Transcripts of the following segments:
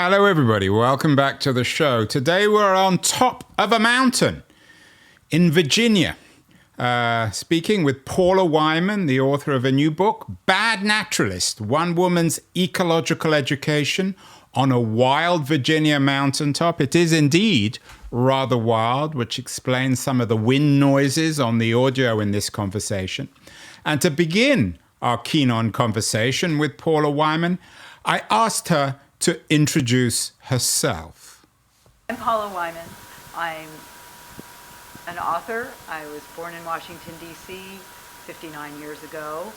Hello, everybody. Welcome back to the show. Today we're on top of a mountain in Virginia, speaking with Paula Whyman, the author of a new book, Bad Naturalist, One Woman's Ecological Education on a Wild Virginia Mountaintop. It is indeed rather wild, which explains some of the wind noises on the audio in this conversation. And to begin our keen-on conversation with Paula Whyman, I asked her to introduce herself. I'm Paula Whyman. I'm an author. I was born in Washington, D.C. 59 years ago.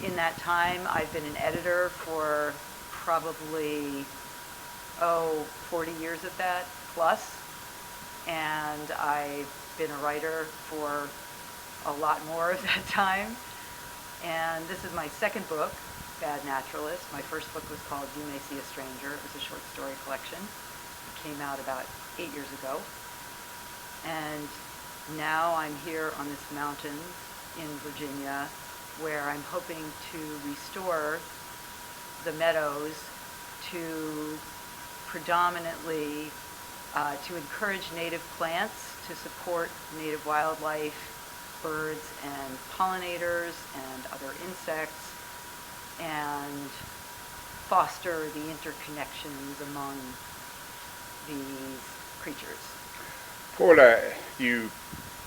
In that time, I've been an editor for probably, 40 years at that, plus. And I've been a writer for a lot more of that time. And this is my second book, Bad Naturalist. My first book was called You May See a Stranger. It was a short story collection. It came out about 8 years ago. And now I'm here on this mountain in Virginia where I'm hoping to restore the meadows to predominantly to encourage native plants, to support native wildlife, birds and pollinators and other insects, and foster the interconnections among these creatures. Paula, you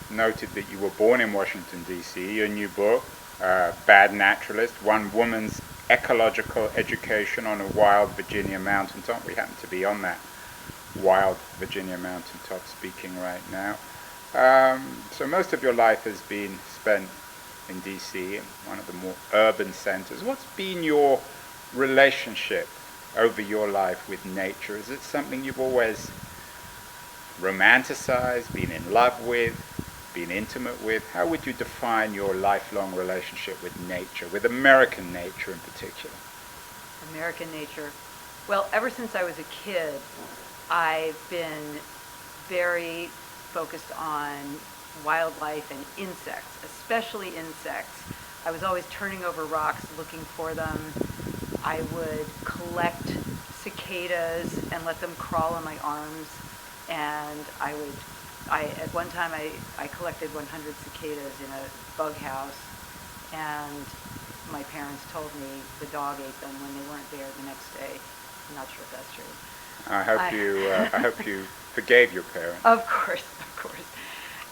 noted that you were born in Washington, D.C. Your new book, Bad Naturalist, One Woman's Ecological Education on a Wild Virginia Mountaintop. We happen to be on that wild Virginia mountaintop speaking right now. So most of your life has been spent in D.C., in one of the more urban centers. What's been your relationship over your life with nature? Is it something you've always romanticized, been in love with, been intimate with? How would you define your lifelong relationship with nature, with American nature in particular? American nature. Well, ever since I was a kid, I've been very focused on wildlife and insects, especially insects. I was always turning over rocks looking for them. I would collect cicadas and let them crawl on my arms. And at one time I collected 100 cicadas in a bug house, and my parents told me the dog ate them when they weren't there the next day. I'm not sure if that's true. I hope you forgave your parents. Of course.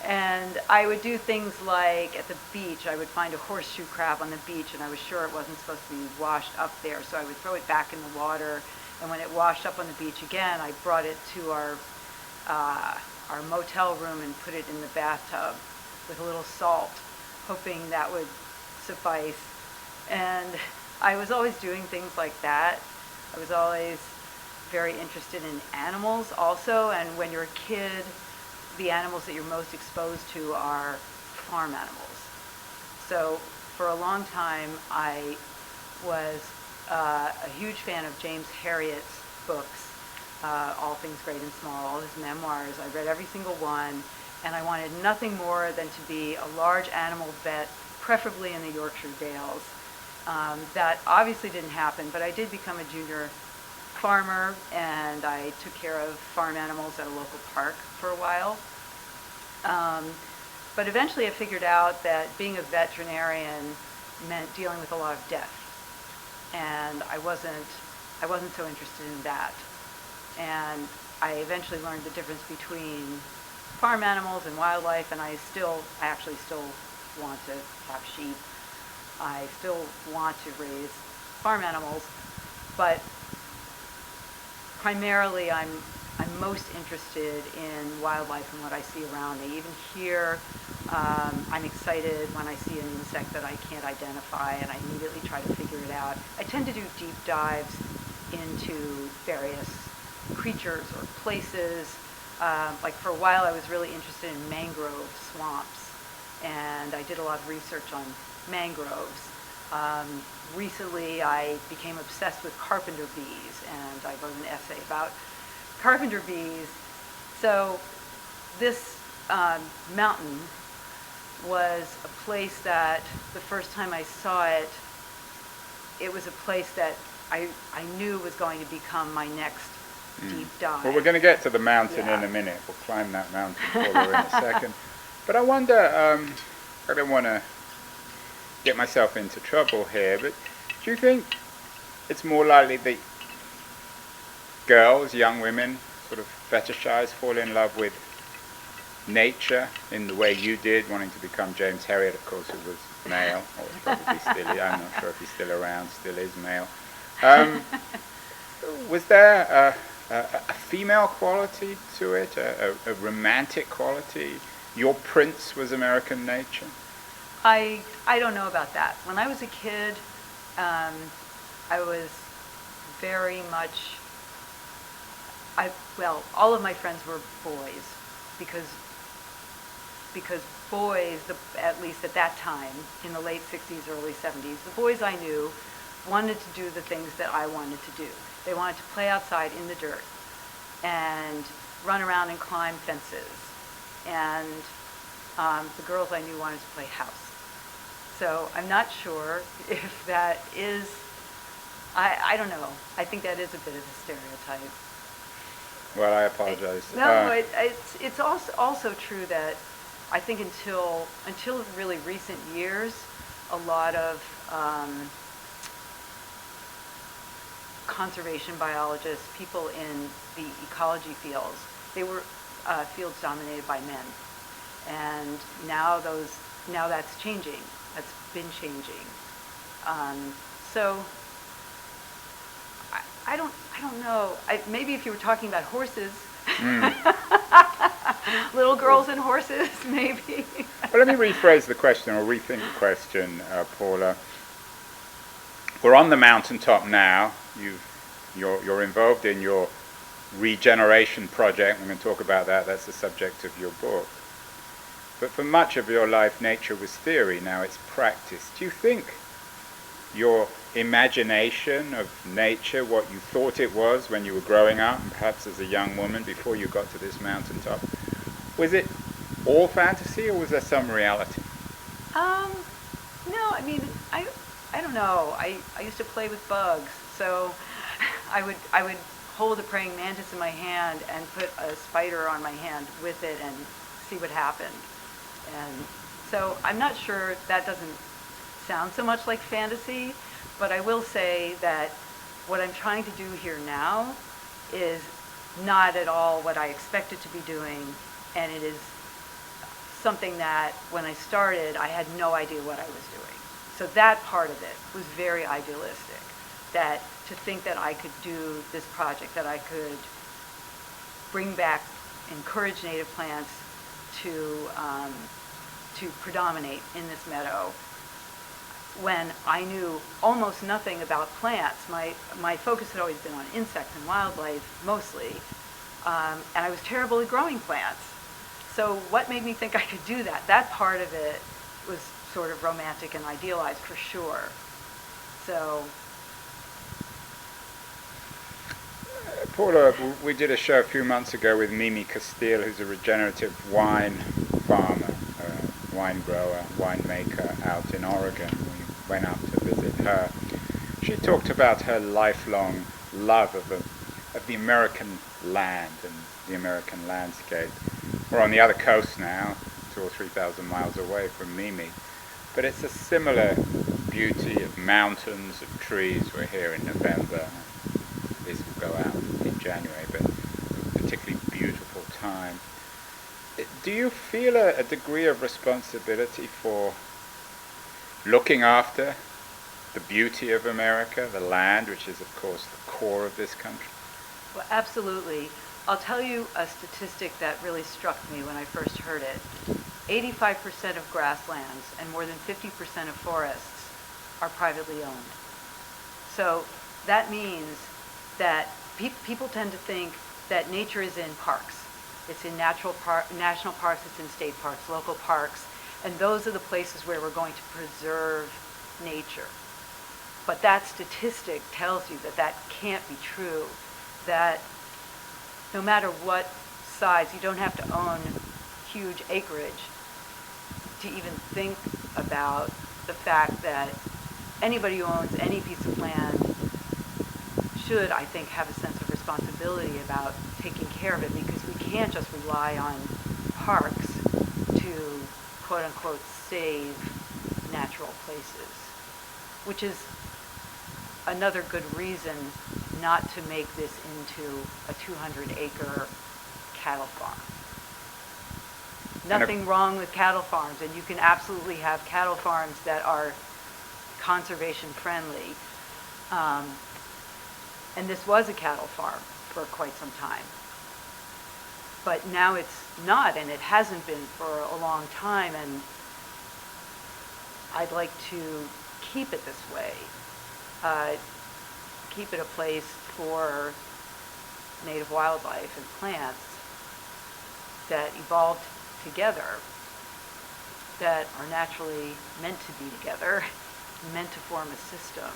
And I would do things like at the beach, I would find a horseshoe crab on the beach, and I was sure it wasn't supposed to be washed up there, so I would throw it back in the water. And when it washed up on the beach again, I brought it to our motel room and put it in the bathtub with a little salt, hoping that would suffice. And I was always doing things like that. I was always very interested in animals also, and when you're a kid, the animals that you're most exposed to are farm animals. So for a long time, I was a huge fan of James Herriot's books, All Things Great and Small, all his memoirs. I read every single one, and I wanted nothing more than to be a large animal vet, preferably in the Yorkshire Dales. That obviously didn't happen, but I did become a junior farmer, and I took care of farm animals at a local park for a while. But eventually I figured out that being a veterinarian meant dealing with a lot of death, and I wasn't so interested in that. And I eventually learned the difference between farm animals and wildlife, and I actually still want to have sheep. I still want to raise farm animals, but primarily I'm most interested in wildlife and what I see around me. Even here, I'm excited when I see an insect that I can't identify, and I immediately try to figure it out. I tend to do deep dives into various creatures or places. Like for a while I was really interested in mangrove swamps, and I did a lot of research on mangroves. Recently I became obsessed with carpenter bees, and I wrote an essay about carpenter bees. So this mountain was a place that the first time I saw it, it was a place that I knew was going to become my next deep dive. Well, we're going to get to the mountain in a minute. We'll climb that mountain Paula, in a second. But I wonder, I don't want to get myself into trouble here, but do you think it's more likely that girls, young women, sort of fetishize, fall in love with nature in the way you did, wanting to become James Herriot, of course, who was male, or probably still is, I'm not sure if he's still around, still is male. Was there a female quality to it, a romantic quality? Your prince was American nature? I don't know about that. When I was a kid, I was very much, all of my friends were boys, because boys, at least at that time, in the late 60s, early 70s, the boys I knew wanted to do the things that I wanted to do. They wanted to play outside in the dirt and run around and climb fences. And the girls I knew wanted to play house. So I'm not sure if that is, I don't know. I think that is a bit of a stereotype. Well, I apologize. No, it's also true that I think until really recent years, a lot of conservation biologists, people in the ecology fields, they were fields dominated by men, and now that's changing. That's been changing. So I don't know. Maybe if you were talking about horses, little girls and horses, maybe. Well, let me rephrase the question, or rethink the question, Paula. We're on the mountaintop now. You're involved in your regeneration project. We're going to talk about that. That's the subject of your book. But for much of your life, nature was theory. Now it's practice. Do you think your imagination of nature, what you thought it was when you were growing up, and perhaps as a young woman before you got to this mountaintop, was it all fantasy, or was there some reality? No, I mean, I don't know. I used to play with bugs, so I would hold a praying mantis in my hand and put a spider on my hand with it and see what happened. And so I'm not sure, that doesn't sound so much like fantasy, but I will say that what I'm trying to do here now is not at all what I expected to be doing, and it is something that when I started, I had no idea what I was doing. So that part of it was very idealistic, that to think that I could do this project, that I could bring back, encourage native plants to predominate in this meadow, when I knew almost nothing about plants. My focus had always been on insects and wildlife mostly, and I was terrible at growing plants. So what made me think I could do that? That part of it was sort of romantic and idealized for sure. So Paula, we did a show a few months ago with Mimi Castile, who's a regenerative wine farmer, wine grower, winemaker out in Oregon. We went up to visit her. She talked about her lifelong love of the American land and the American landscape. We're on the other coast now, 2,000 or 3,000 miles away from Mimi, but it's a similar beauty of mountains, of trees. We're here in November. This will go out in January, but particularly beautiful time. Do you feel a degree of responsibility for looking after the beauty of America, the land, which is of course the core of this country? Well, absolutely. I'll tell you a statistic that really struck me when I first heard it. 85% of grasslands and more than 50% of forests are privately owned. So that means that people tend to think that nature is in parks. It's in national parks, it's in state parks, local parks, and those are the places where we're going to preserve nature. But that statistic tells you that that can't be true, that no matter what size, you don't have to own huge acreage to even think about the fact that anybody who owns any piece of land should, I think, have a sense of responsibility responsibility about taking care of it, because we can't just rely on parks to quote unquote save natural places, which is another good reason not to make this into a 200-acre cattle farm. Nothing wrong with cattle farms, and you can absolutely have cattle farms that are conservation friendly. And this was a cattle farm for quite some time. But now it's not, and it hasn't been for a long time, and I'd like to keep it this way. Keep it a place for native wildlife and plants that evolved together, that are naturally meant to be together, meant to form a system.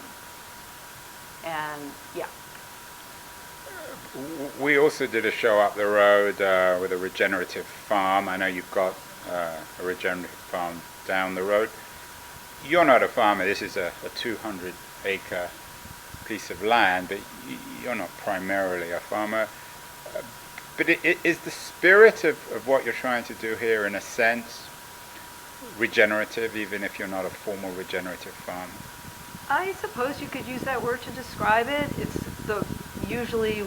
And yeah. We also did a show up the road with a regenerative farm. I know you've got a regenerative farm down the road. You're not a farmer. This is a 200-acre piece of land, but you're not primarily a farmer. But is the spirit of what you're trying to do here, in a sense, regenerative, even if you're not a formal regenerative farmer? I suppose you could use that word to describe it. It's usually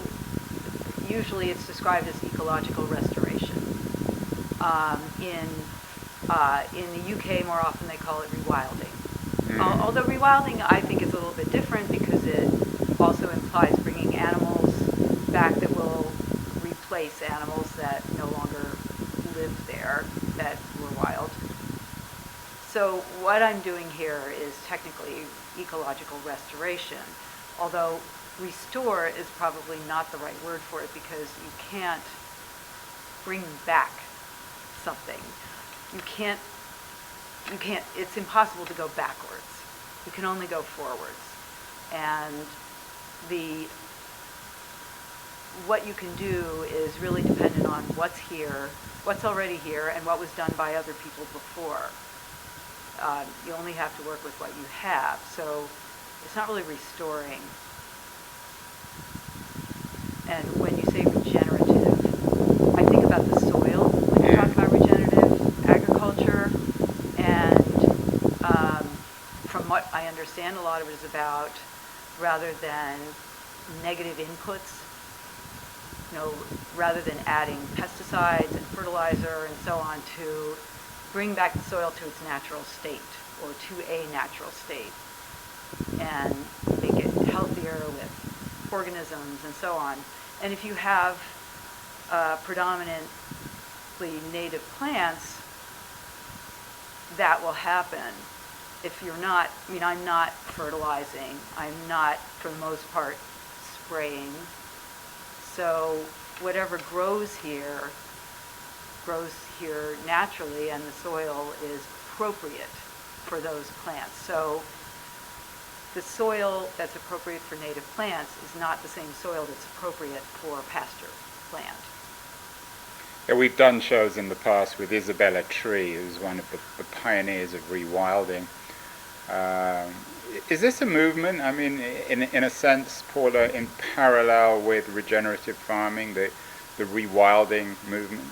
it's described as ecological restoration. In the UK, more often they call it rewilding. Although rewilding, I think, is a little bit different, because it also implies bringing animals back that will replace animals that no longer live there, that were wild. So what I'm doing here is technically ecological restoration, although restore is probably not the right word for it, because you can't bring back something. You can't, it's impossible to go backwards. You can only go forwards. And what you can do is really dependent on what's here, what's already here, and what was done by other people before. You only have to work with what you have. So it's not really restoring. And when you say regenerative, I think about the soil when you talk about regenerative agriculture. And from what I understand, a lot of it is about, rather than negative inputs, rather than adding pesticides and fertilizer and so on, to bring back the soil to its natural state, or to a natural state, and make it healthier with organisms and so on. And if you have predominantly native plants, that will happen. If you're not, I'm not fertilizing, I'm not, for the most part, spraying. So whatever grows here naturally, and the soil is appropriate for those plants. So the soil that's appropriate for native plants is not the same soil that's appropriate for pasture land. Yeah, we've done shows in the past with Isabella Tree, who's one of the pioneers of rewilding. Is this a movement? I mean, in a sense, Paula, in parallel with regenerative farming, the rewilding movement?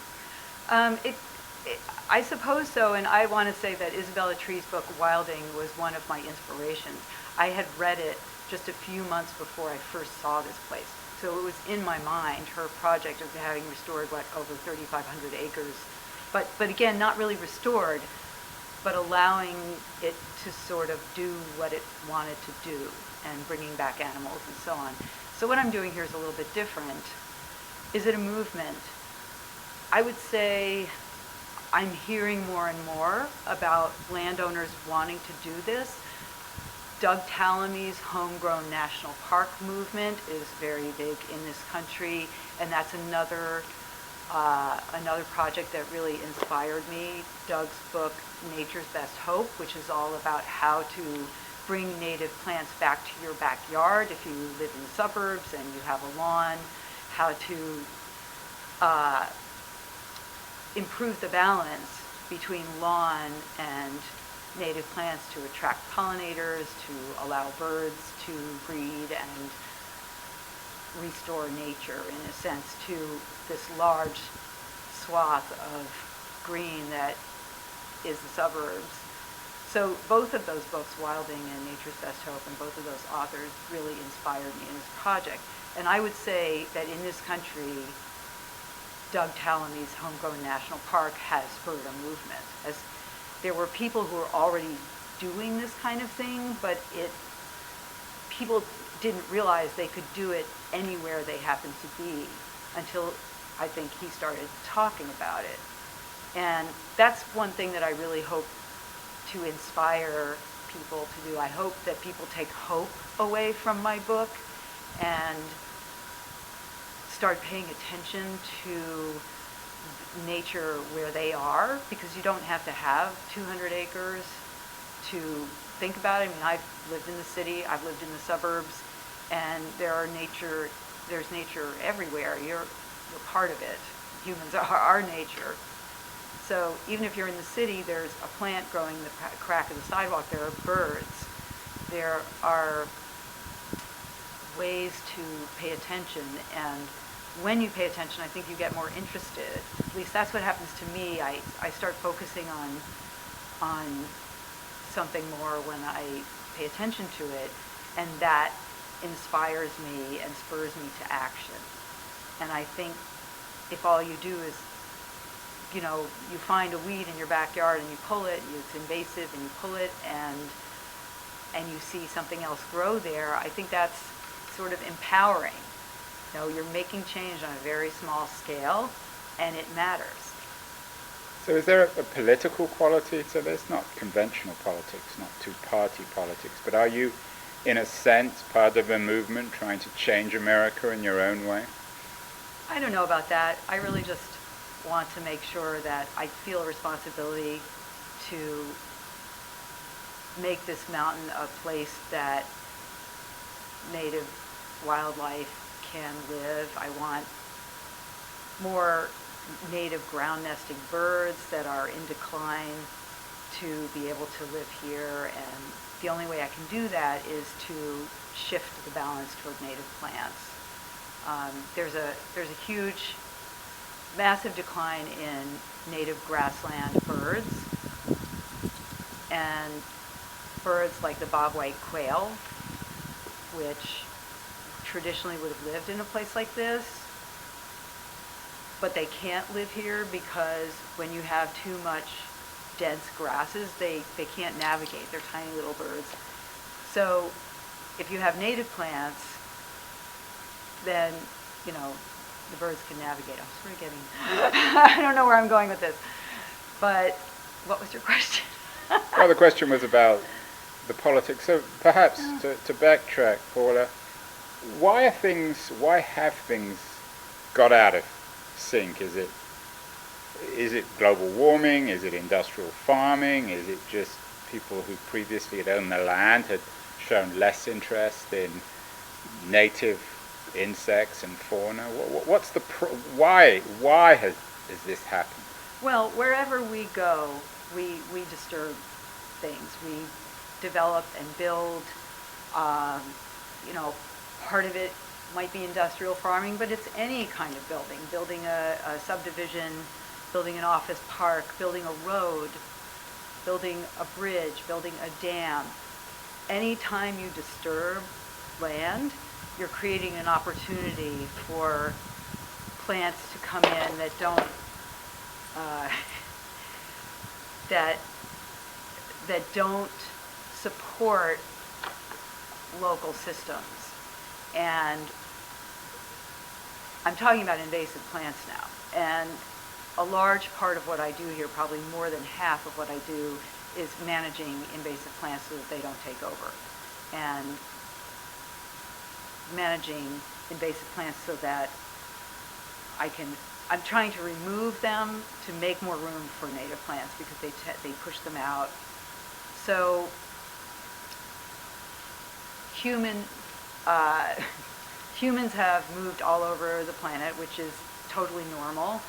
I suppose so, and I want to say that Isabella Tree's book, Wilding, was one of my inspirations. I had read it just a few months before I first saw this place. So it was in my mind, her project of having restored, over 3,500 acres. But again, not really restored, but allowing it to sort of do what it wanted to do, and bringing back animals and so on. So what I'm doing here is a little bit different. Is it a movement? I would say I'm hearing more and more about landowners wanting to do this. Doug Tallamy's Homegrown National Park movement is very big in this country, and that's another project that really inspired me. Doug's book, Nature's Best Hope, which is all about how to bring native plants back to your backyard if you live in the suburbs and you have a lawn, how to improve the balance between lawn and native plants to attract pollinators, to allow birds to breed and restore nature, in a sense, to this large swath of green that is the suburbs. So both of those books, Wilding and Nature's Best Hope, and both of those authors really inspired me in this project. And I would say that in this country, Doug Tallamy's Homegrown National Park has spurred a movement. As there were people who were already doing this kind of thing, but people didn't realize they could do it anywhere they happened to be until I think he started talking about it. And that's one thing that I really hope to inspire people to do. I hope that people take hope away from my book and start paying attention to nature where they are, because you don't have to have 200 acres to think about it. I mean, I've lived in the city, I've lived in the suburbs, and there's nature everywhere. You're part of it. Humans are nature. So even if you're in the city, there's a plant growing in the crack of the sidewalk. There are birds. There are ways to pay attention, and when you pay attention, I think you get more interested. At least that's what happens to me. I start focusing on something more when I pay attention to it, and that inspires me and spurs me to action. And I think if all you do is, you find a weed in your backyard and you pull it, it's invasive, and you pull it, and you see something else grow there, I think that's sort of empowering. You're making change on a very small scale, and it matters. So is there a political quality to this? Not conventional politics, not two-party politics, but are you, in a sense, part of a movement trying to change America in your own way? I don't know about that. I really just want to make sure that I feel a responsibility to make this mountain a place that native wildlife can live. I want more native ground nesting birds that are in decline to be able to live here, and the only way I can do that is to shift the balance toward native plants. There's a huge, massive decline in native grassland birds, and birds like the bobwhite quail, which traditionally would have lived in a place like this, but they can't live here because when you have too much dense grasses, they can't navigate. They're tiny little birds. So if you have native plants, then the birds can navigate. I'm sort of getting I don't know where I'm going with this, but what was your question? Well, the question was about the politics. So perhaps to backtrack, Paula, why have things got out of sync? Is it global warming? Is it industrial farming? Is it just people who previously had owned the land had shown less interest in native insects and fauna? What's the why has this happened? Well, wherever we go, we disturb things. We develop and build. Part of it might be industrial farming, but it's any kind of building a subdivision, building an office park, building a road, building a bridge, building a dam. Anytime you disturb land, you're creating an opportunity for plants to come in that don't that don't support local systems. And I'm talking about invasive plants now. And a large part of what I do here, probably more than half of what I do, is managing invasive plants so that they don't take over. And managing invasive plants so that I'm trying to remove them to make more room for native plants because they push them out. So humans have moved all over the planet, which is totally normal.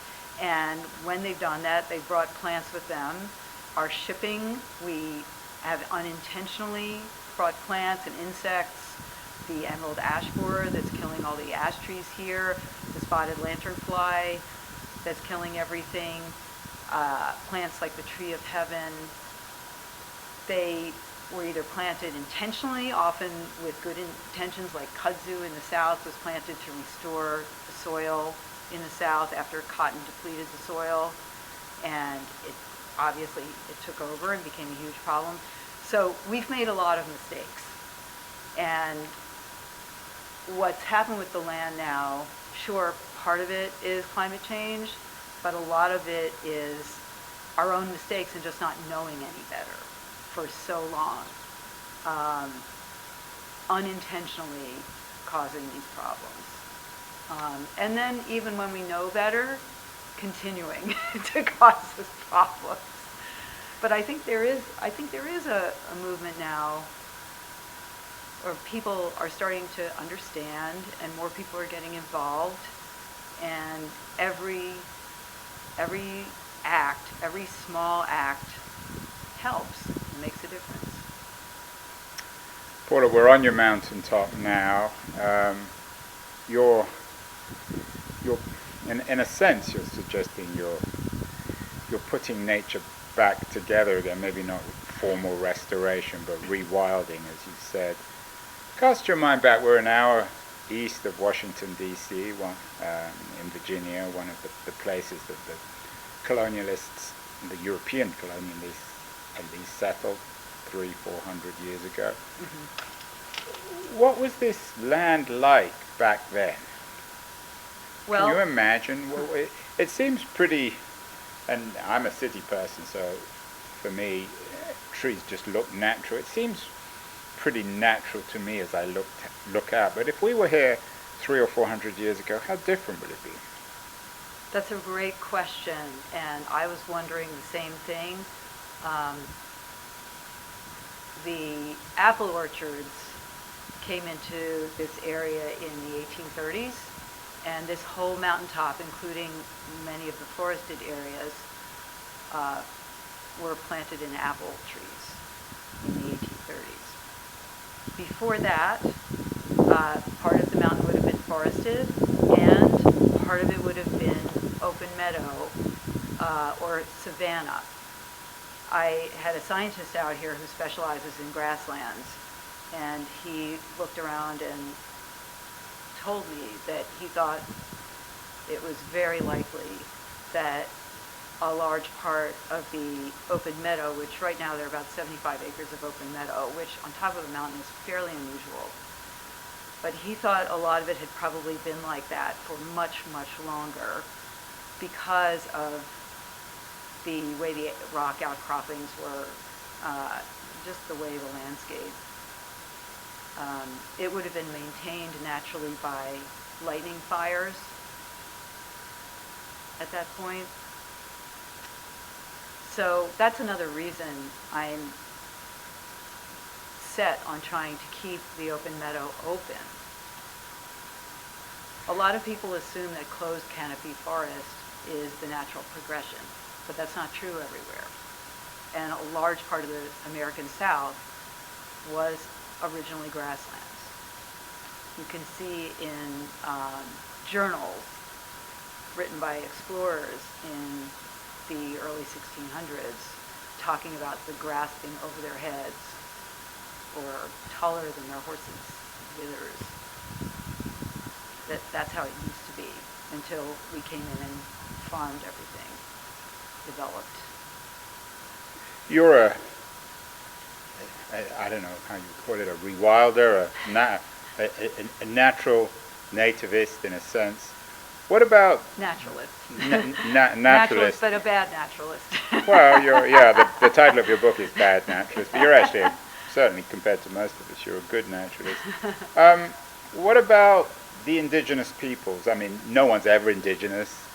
And when they've done that, they've brought plants with them. Our shipping, we have unintentionally brought plants and insects the emerald ash borer that's killing all the ash trees here, the spotted lanternfly that's killing everything, plants like the tree of heaven. They were either planted intentionally, often with good intentions, like kudzu in the south was planted to restore the soil in the south after cotton depleted the soil, and obviously it took over and became a huge problem. So we've made a lot of mistakes. And what's happened with the land now, sure, part of it is climate change, but a lot of it is our own mistakes and just not knowing any better for so long, unintentionally causing these problems. And then even when we know better, continuing to cause this problems. But I think there is a movement now, or people are starting to understand, and more people are getting involved, and every act, every small act helps, and makes a difference. Paula, we're on your mountaintop now. You're in a sense, you're suggesting you're putting nature back together again, maybe not formal restoration, but rewilding, as you said. Cast your mind back, we're an hour east of Washington, D.C., in Virginia, one of the places that the colonialists, the European colonialists, at least settled 300-400 years ago. Mm-hmm. What was this land like back then? Well, can you imagine? Well, it seems pretty, and I'm a city person, so for me, trees just look natural. It seems pretty natural to me as I look out. But if we were here 300 or 400 years ago, how different would it be? That's a great question, and I was wondering the same thing. The apple orchards came into this area in the 1830s, and this whole mountaintop, including many of the forested areas, were planted in apple trees in the 1830s. Before that, part of the mountain would have been forested, and part of it would have been open meadow or savanna. I had a scientist out here who specializes in grasslands, and he looked around and told me that he thought it was very likely that a large part of the open meadow, which right now there are about 75 acres of open meadow, which on top of a mountain is fairly unusual. But he thought a lot of it had probably been like that for much, much longer because of the way the rock outcroppings were, just the way the landscape. It would have been maintained naturally by lightning fires at that point. So that's another reason I'm set on trying to keep the open meadow open. A lot of people assume that closed canopy forest is the natural progression, but that's not true everywhere. And a large part of the American South was originally grasslands. You can see in journals written by explorers in the early 1600s talking about the grass being over their heads or taller than their horses' withers. That's how it used to be until we came in and farmed everything, developed. You're I don't know how you call it, a rewilder, a natural nativist in a sense. What about naturalist? Naturalist, but a bad naturalist. Well, the title of your book is Bad Naturalist, but you're actually, certainly compared to most of us, you're a good naturalist. What about the indigenous peoples? I mean, no one's ever indigenous.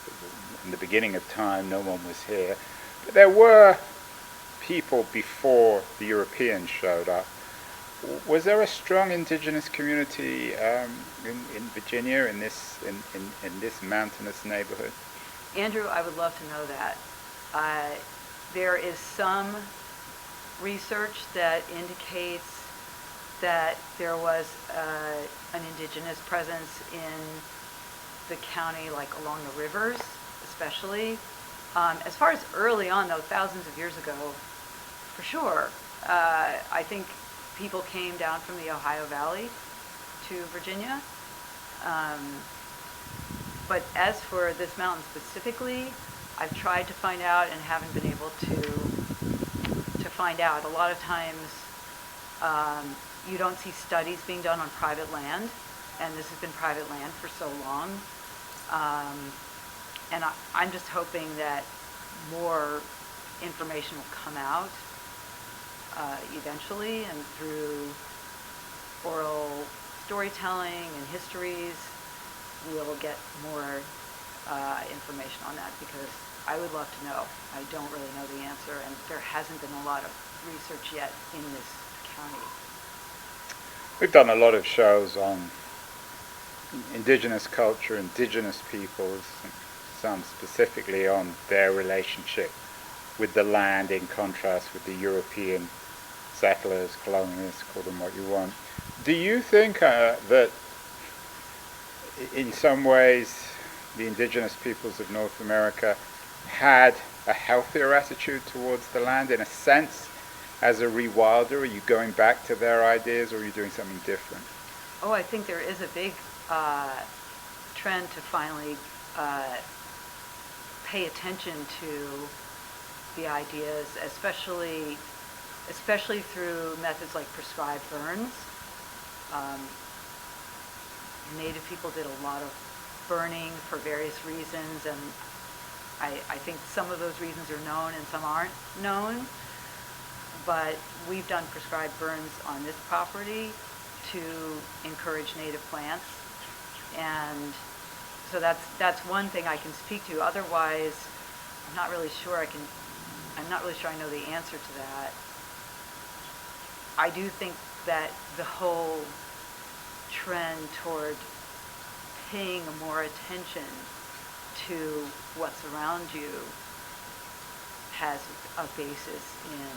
In the beginning of time, no one was here. But there were people before the Europeans showed up. Was there a strong indigenous community in Virginia, in this mountainous neighborhood? Andrew, I would love to know that. There is some research that indicates that there was an indigenous presence in the county, like along the rivers, especially. As far as early on, though, thousands of years ago, for sure, I think people came down from the Ohio Valley to Virginia. But as for this mountain specifically, I've tried to find out and haven't been able to find out. A lot of times, you don't see studies being done on private land, and this has been private land for so long. And I'm just hoping that more information will come out eventually, and through oral storytelling and histories, we'll get more information on that, because I would love to know. I don't really know the answer, and there hasn't been a lot of research yet in this county. We've done a lot of shows on indigenous culture, indigenous peoples, some specifically on their relationship with the land in contrast with the European settlers, colonialists, call them what you want. Do you think that in some ways the indigenous peoples of North America had a healthier attitude towards the land? In a sense, as a rewilder, are you going back to their ideas, or are you doing something different? Oh, I think there is a big trend to finally pay attention to the ideas, especially through methods like prescribed burns. Native people did a lot of burning for various reasons, and I think some of those reasons are known and some aren't known. But we've done prescribed burns on this property to encourage native plants, and so that's one thing I can speak to. Otherwise, I'm not really sure I know the answer to that. I do think that the whole trend toward paying more attention to what's around you has a basis in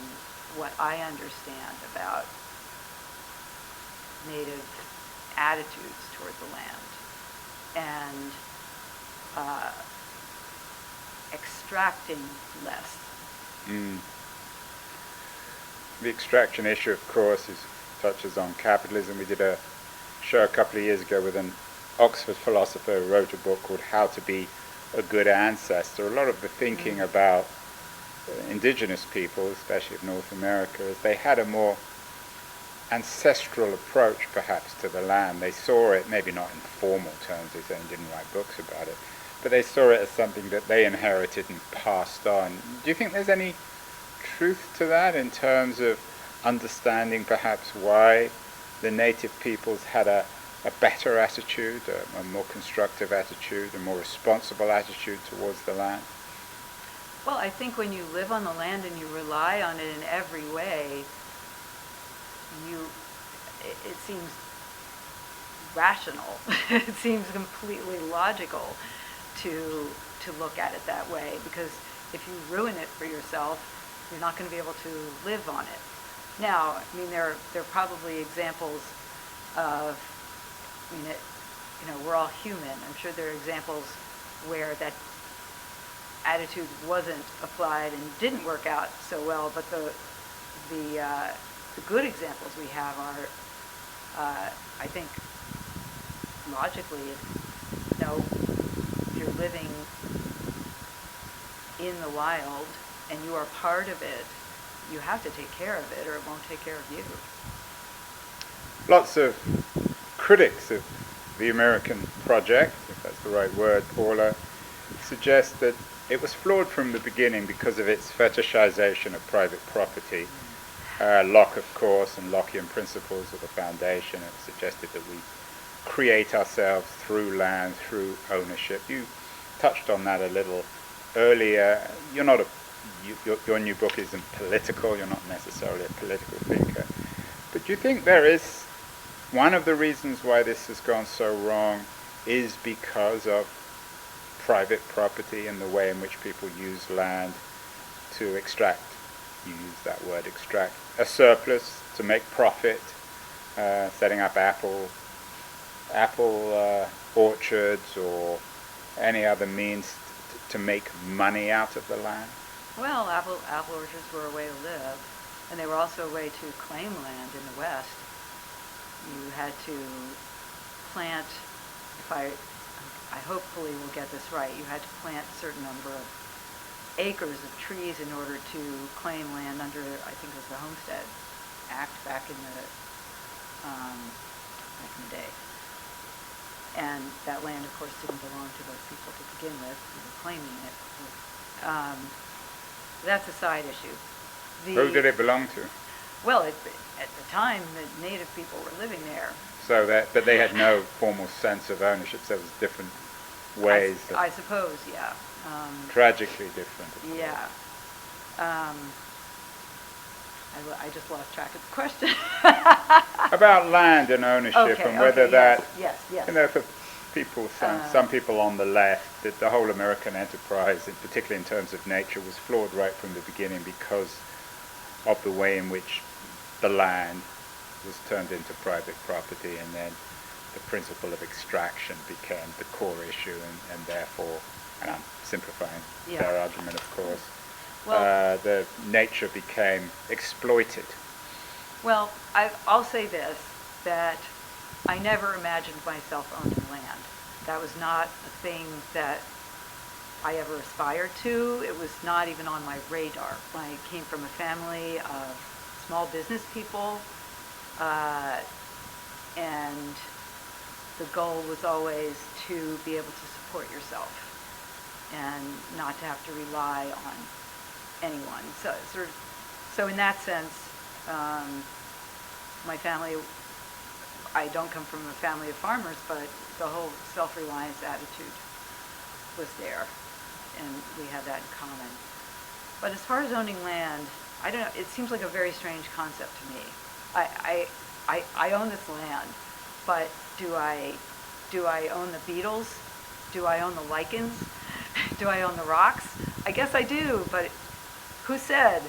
what I understand about native attitudes toward the land, and extracting less. The extraction issue, of course, touches on capitalism. We did a show a couple of years ago with an Oxford philosopher who wrote a book called How to Be a Good Ancestor. A lot of the thinking about indigenous people, especially of North America, is they had a more ancestral approach perhaps to the land. They saw it, maybe not in formal terms, they certainly didn't write books about it, but they saw it as something that they inherited and passed on. Do you think there's any truth to that in terms of understanding perhaps why the native peoples had a better attitude, a more constructive attitude, a more responsible attitude towards the land? Well, I think when you live on the land and you rely on it in every way, it seems rational. It seems completely logical to look at it that way, because if you ruin it for yourself, you're not going to be able to live on it. Now, I mean, there are probably examples of, we're all human. I'm sure there are examples where that attitude wasn't applied and didn't work out so well, but the good examples we have are, I think, logically, if you're living in the wild and you are part of it, you have to take care of it or it won't take care of you. Lots of critics of the American project, if that's the right word, Paula, suggest that it was flawed from the beginning because of its fetishization of private property. Locke, of course, and Lockean principles of the foundation have suggested that we create ourselves through land, through ownership. You touched on that a little earlier. Your new book isn't political, you're not necessarily a political thinker. But do you think there is one of the reasons why this has gone so wrong is because of private property and the way in which people use land to extract, you use that word, extract, a surplus, to make profit, setting up apple orchards or any other means to make money out of the land? Well, apple orchards were a way to live, and they were also a way to claim land in the West. You had to plant, if I hopefully will get this right, you had to plant a certain number of acres of trees in order to claim land under, I think it was the Homestead Act back in the day. And that land, of course, didn't belong to those people to begin with who were claiming it. That's a side issue. Who did it belong to? Well, at the time, the native people were living there. So but they had no formal sense of ownership. So there was different ways. I suppose, yeah. Tragically different. Yeah. I just lost track of the question. About land and ownership, and whether yes. You know, for people, some people on the left, that the whole American enterprise, particularly in terms of nature, was flawed right from the beginning because of the way in which the land was turned into private property, and then the principle of extraction became the core issue, and therefore, and I'm simplifying their argument, of course, well, the nature became exploited. Well, I'll say this, that I never imagined myself owning land. That was not a thing that I ever aspired to. It was not even on my radar. I came from a family of small business people, and the goal was always to be able to support yourself and not to have to rely on anyone. So in that sense, my family, I don't come from a family of farmers, but the whole self-reliance attitude was there, and we had that in common. But as far as owning land, I don't know, it seems like a very strange concept to me. I own this land, but do I own the beetles? Do I own the lichens? Do I own the rocks? I guess I do, but who said?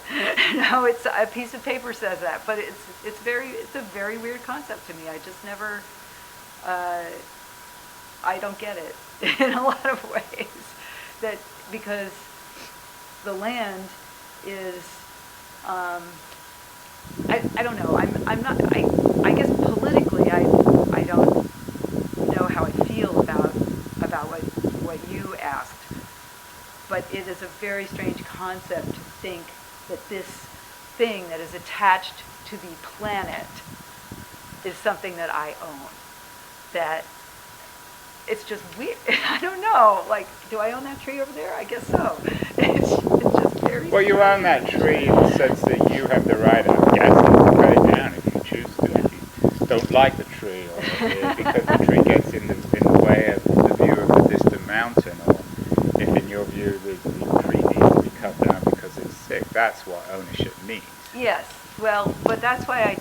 No, it's a piece of paper says that, but it's a very weird concept to me. I just never, I don't get it in a lot of ways. That because the land is, I don't know. I'm not. I guess politically, I don't know how I feel about what you asked. But it is a very strange concept to think that this thing that is attached to the planet is something that I own. That it's just weird. I don't know. Like, do I own that tree over there? I guess so. It's just very Well, strange. you own that tree in the sense that you have the right, I guess, to cut it down if you choose to. If you don't like the tree, or because the tree gets in the way of the view of the distant mountain, or if in your view the tree needs to be cut down because it's sick. That's what ownership means. Yes. Well, but that's why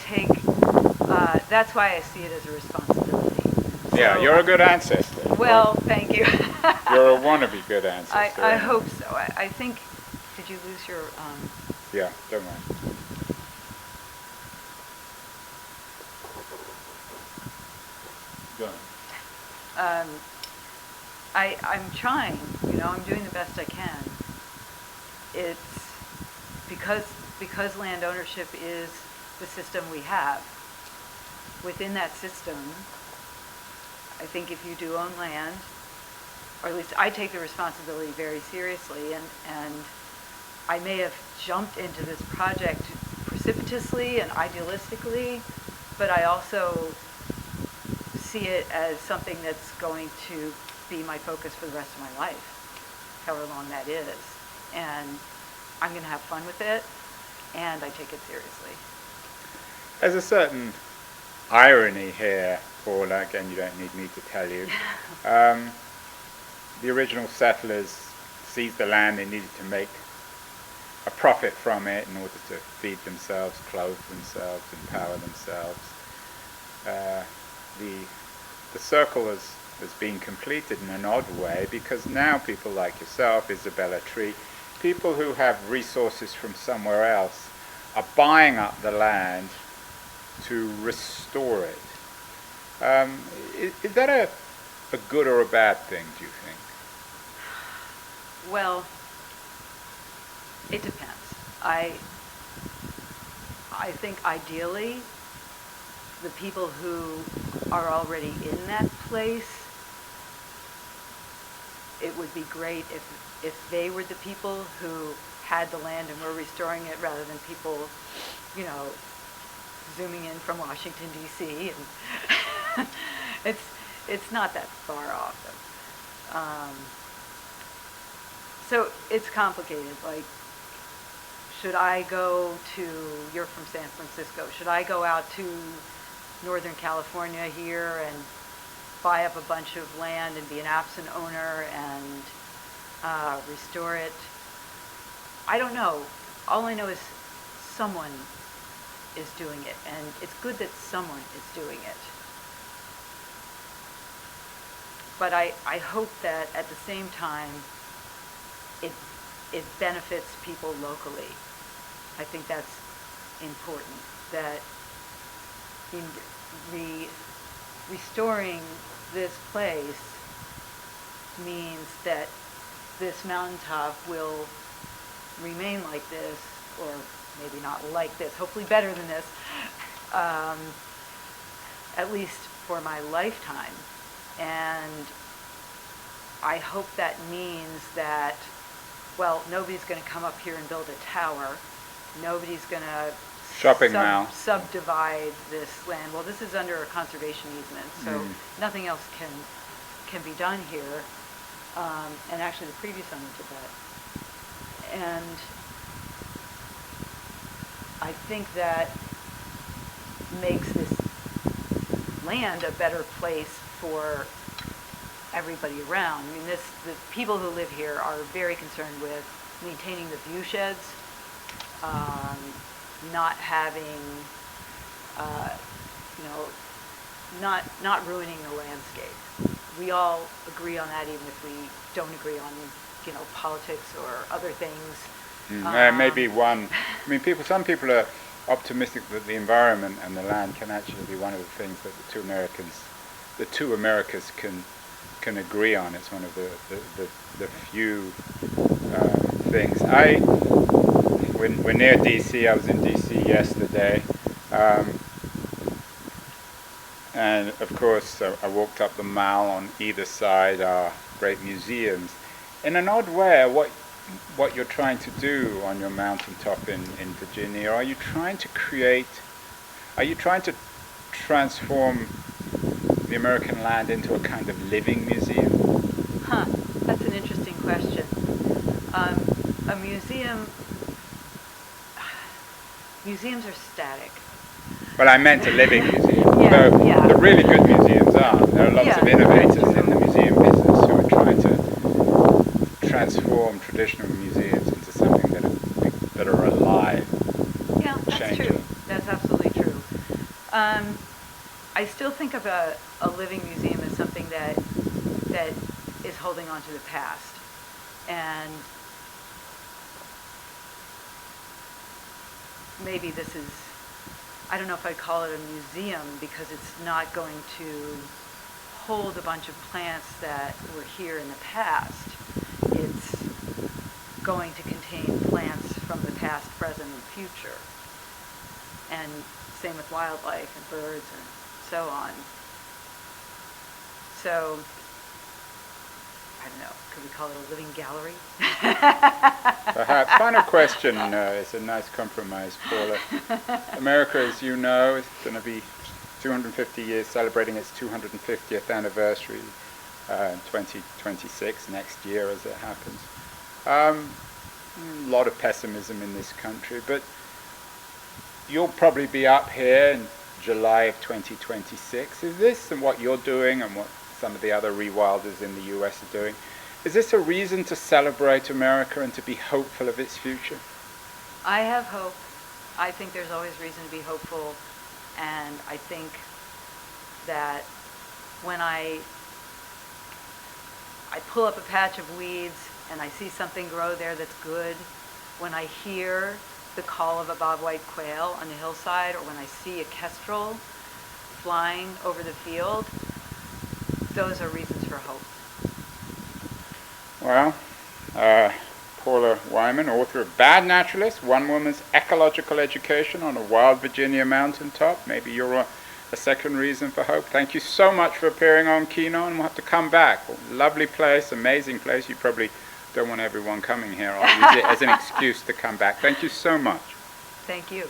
that's why I see it as a responsibility. Yeah, So, you're a good ancestor. Well, thank you. You're a wannabe good ancestor. I hope so. I think, did you lose your, Yeah, don't mind. Go on. I'm trying, I'm doing the best I can. It's because land ownership is the system we have. Within that system, I think if you do own land, or at least I take the responsibility very seriously, and I may have jumped into this project precipitously and idealistically, but I also see it as something that's going to be my focus for the rest of my life, however long that is. And I'm going to have fun with it, and I take it seriously. There's a certain irony here, Paula, again, you don't need me to tell you. The original settlers seized the land. They needed to make a profit from it in order to feed themselves, clothe themselves, empower themselves. The circle has been completed in an odd way, because now people like yourself, Isabella Tree, people who have resources from somewhere else are buying up the land to restore it. Is that a good or a bad thing, do you think? Well, it depends. I think ideally, the people who are already in that place, it would be great if they were the people who had the land and were restoring it rather than people, zooming in from Washington, D.C. and it's not that far off. So it's complicated. Like, should I go to, you're from San Francisco, should I go out to Northern California here and buy up a bunch of land and be an absent owner and restore it? I don't know. All I know is someone is doing it, and it's good that someone is doing it. But I hope that at the same time, it benefits people locally. I think that's important, that restoring this place means that this mountaintop will remain like this, or maybe not like this, hopefully better than this, at least for my lifetime. And I hope that means that, well, nobody's going to come up here and build a tower. Nobody's going to subdivide this land. Well, this is under a conservation easement, so nothing else can be done here. And actually, the previous owner did that. And I think that makes this land a better place for everybody around. I mean, the people who live here are very concerned with maintaining the view sheds, not having, not ruining the landscape. We all agree on that, even if we don't agree on, politics or other things. Maybe one. I mean, some people are optimistic that the environment and the land can actually be one of the things that the two Americas can agree on. It's one of the few things. We're near DC. I was in DC yesterday, and of course I walked up the Mall. On either side are great museums. In an odd way, what you're trying to do on your mountaintop in Virginia, are you trying to transform the American land into a kind of living museum? That's an interesting question. A museums are static. Well, I meant a living museum. Yeah. The really good museums are. There are lots of innovators in the museum business who are trying to transform traditional museums into something that are alive. Yeah, that's true. That's absolutely true. I still think of a living museum as something that is holding on to the past. And maybe this is, I don't know if I'd call it a museum, because it's not going to hold a bunch of plants that were here in the past. It's going to contain plants from the past, present, and future. And same with wildlife and birds and so on. So, I don't know, could we call it a living gallery? Perhaps. Final question. It's a nice compromise, Paula. America, as you know, is going to be 250 years, celebrating its 250th anniversary in 2026, next year as it happens. A lot of pessimism in this country, but you'll probably be up here in July of 2026. Is this, and what you're doing and what some of the other rewilders in the US are doing, is this a reason to celebrate America and to be hopeful of its future? I have hope. I think there's always reason to be hopeful, and I think that when I pull up a patch of weeds and I see something grow there that's good, when I hear the call of a bobwhite quail on the hillside, or when I see a kestrel flying over the field, those are reasons for hope. Well, Paula Whyman, author of Bad Naturalist, One Woman's Ecological Education on a Wild Virginia Mountaintop. Maybe you're a second reason for hope. Thank you so much for appearing on Kino, and we'll have to come back. Lovely place, amazing place. You probably don't want everyone coming here. I'll use it as an excuse to come back. Thank you so much. Thank you.